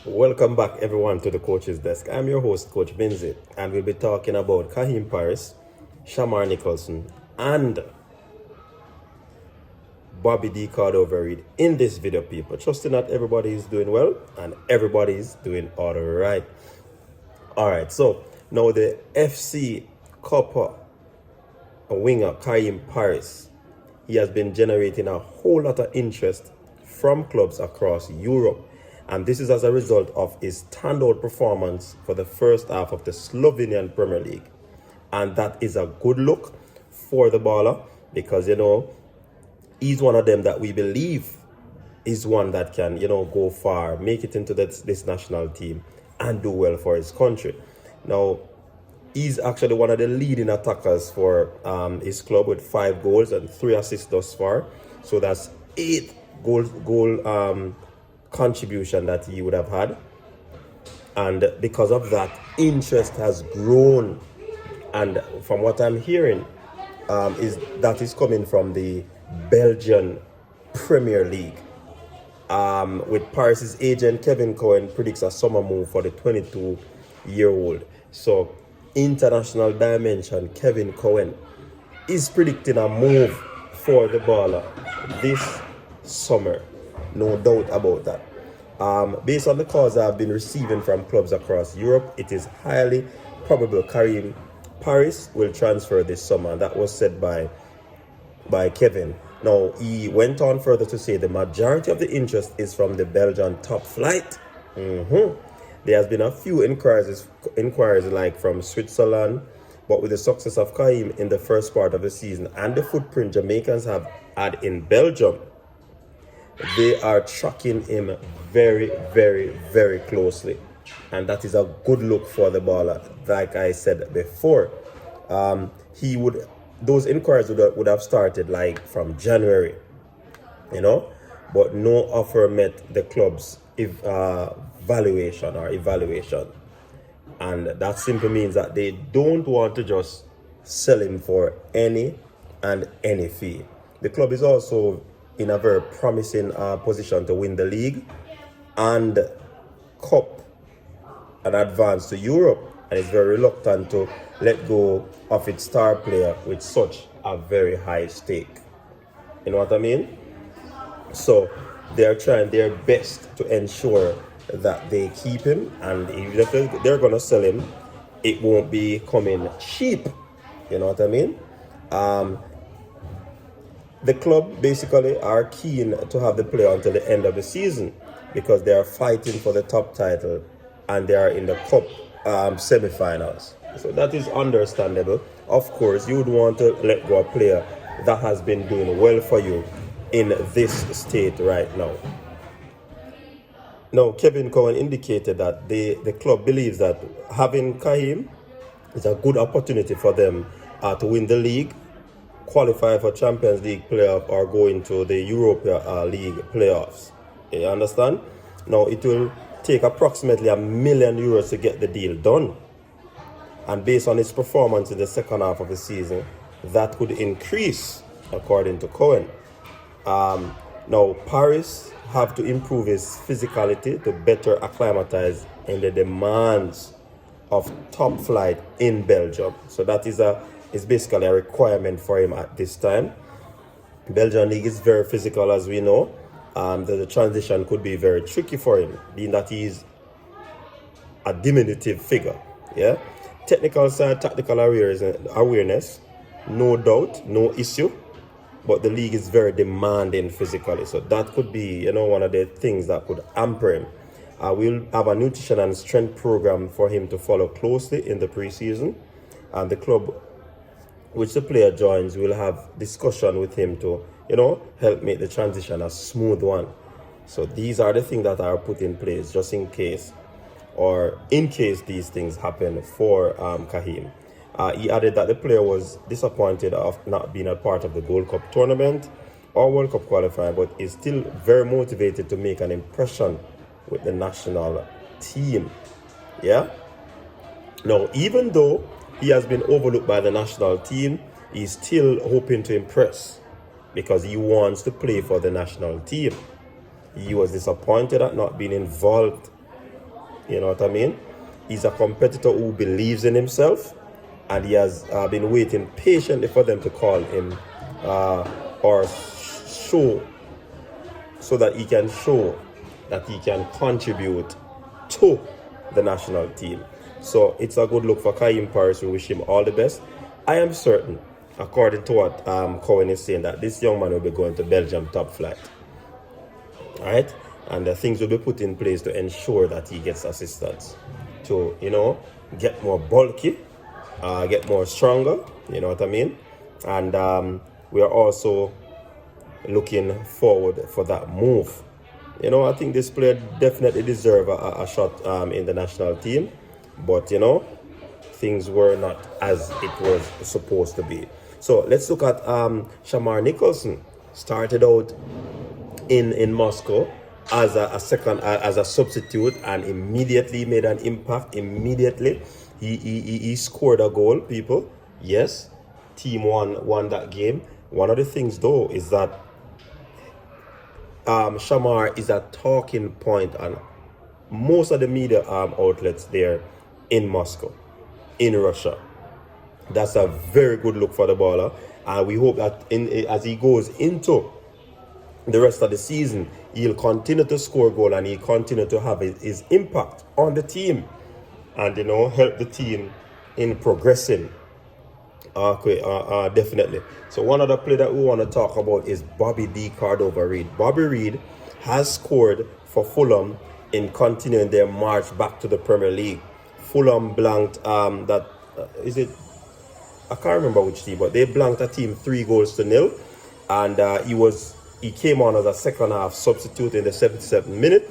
Welcome back everyone to the Coach's Desk. I'm your host, Coach Binzi, and we'll be talking about Kaheem Parris, Sharmar Nicholson, and Bobby D. Reid in this video, people. Trusting that everybody is doing well and everybody is doing all right. Alright, so now the FC Copper winger Kaheem Parris, he has been generating a whole lot of interest from clubs across Europe. And this is as a result of his standout performance for the first half of the Slovenian Premier League. And that is a good look for the baller because, he's one of them that we believe is one that can, go far, make it into this national team and do well for his country. Now, he's actually one of the leading attackers for his club with 5 goals and 3 assists thus far. So that's 8 goal contribution that he would have had, and because of that, interest has grown. And from what I'm hearing, is coming from the Belgian Premier League. With Parris's agent Kevin Cohen predicts a summer move for the 22-year-old. So, international dimension, Kevin Cohen is predicting a move for the baller this summer. No doubt about that. Based on the calls I've been receiving from clubs across Europe, it is highly probable Kaheem Parris will transfer this summer. That was said by Kevin. Now, he went on further to say the majority of the interest is from the Belgian top flight. There has been a few inquiries like from Switzerland, but with the success of Kaheem in the first part of the season and the footprint Jamaicans have had in Belgium, they are tracking him very, very, very closely. And that is a good look for the baller. Like I said before, those inquiries would have started like from January, but no offer met the club's evaluation. And that simply means that they don't want to just sell him for any fee. The club is also in a very promising position to win the league and cup and advance to Europe, and is very reluctant to let go of its star player with such a very high stake. You know what I mean? So they are trying their best to ensure that they keep him, and even if they're going to sell him, it won't be coming cheap. You know what I mean? The club basically are keen to have the player until the end of the season because they are fighting for the top title and they are in the cup semi-finals. So that is understandable. Of course, you would want to let go a player that has been doing well for you in this state right now. Now, Kevin Cohen indicated that the club believes that having Kaheem is a good opportunity for them to win the league, qualify for Champions League playoff, or go into the Europa League playoffs. You understand? Now, it will take approximately €1 million to get the deal done. And based on his performance in the second half of the season, that could increase, according to Cohen. Now, Parris have to improve his physicality to better acclimatize in the demands of top flight in Belgium. So that is basically a requirement for him at this time. Belgian league is very physical, as we know. The transition could be very tricky for him, being that he is a diminutive figure. Yeah, technical side, tactical awareness, no doubt, no issue. But the league is very demanding physically, so that could be, one of the things that could hamper him. We'll have a nutrition and strength program for him to follow closely in the preseason. And the club which the player joins will have discussion with him to, help make the transition a smooth one. So these are the things that are put in place just in case, or in case these things happen for Kaheem. He added that the player was disappointed of not being a part of the Gold Cup tournament or World Cup qualifying, but is still very motivated to make an impression with the national team. Yeah? Now, even though he has been overlooked by the national team, he's still hoping to impress because he wants to play for the national team. He was disappointed at not being involved. You know what I mean? He's a competitor who believes in himself, and he has been waiting patiently for them to call him or show, so that he can show that he can contribute to the national team. So it's a good look for Kaheem Parris. We wish him all the best. I am certain, according to what Cohen is saying, that this young man will be going to Belgium top flight. All right? And things will be put in place to ensure that he gets assistance to, get more bulky, get more stronger, you know what I mean? And we are also looking forward for that move. I think this player definitely deserves a shot in the national team. But, things were not as it was supposed to be. So let's look at Sharmar Nicholson. Started out in Moscow as a substitute and immediately made an impact. Immediately he scored a goal, people. Yes, team won that game. One of the things though is that Sharmar is a talking point on most of the media outlets there in Moscow, in Russia. That's a very good look for the baller, and we hope that as he goes into the rest of the season, he'll continue to score goal and he'll continue to have his impact on the team and help the team in progressing. Definitely. So one other player that we want to talk about is Bobby D. Reid. Bobby Reid has scored for Fulham in continuing their march back to the Premier League. Fulham blanked I can't remember which team, but they blanked a team 3-0, and he came on as a second half substitute in the 77th minute,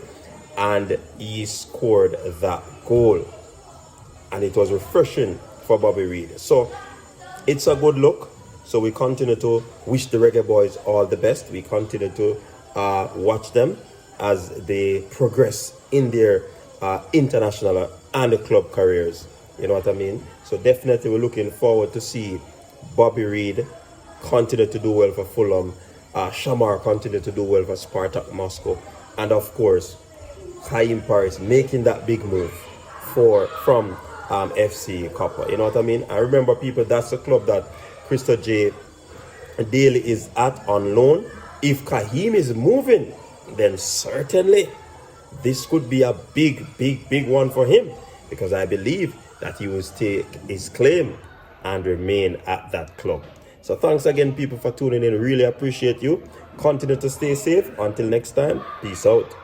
and he scored that goal, and it was refreshing for Bobby Reid. So it's a good look. So we continue to wish the Reggae Boyz all the best. We continue to watch them as they progress in their international and the club careers. You know what I mean? So definitely we're looking forward to see Bobby Reid continue to do well for Fulham, Sharmar continue to do well for Spartak Moscow, and of course Kaheem Parris making that big move from FC Copper. You know what I mean? I remember, people, that's the club that Christo J. Daly is at on loan. If Kaheem is moving, then certainly this could be a big one for him, because I believe that he will stake his claim and remain at that club. So thanks again, people, for tuning in. Really appreciate you. Continue to stay safe. Until next time, peace out.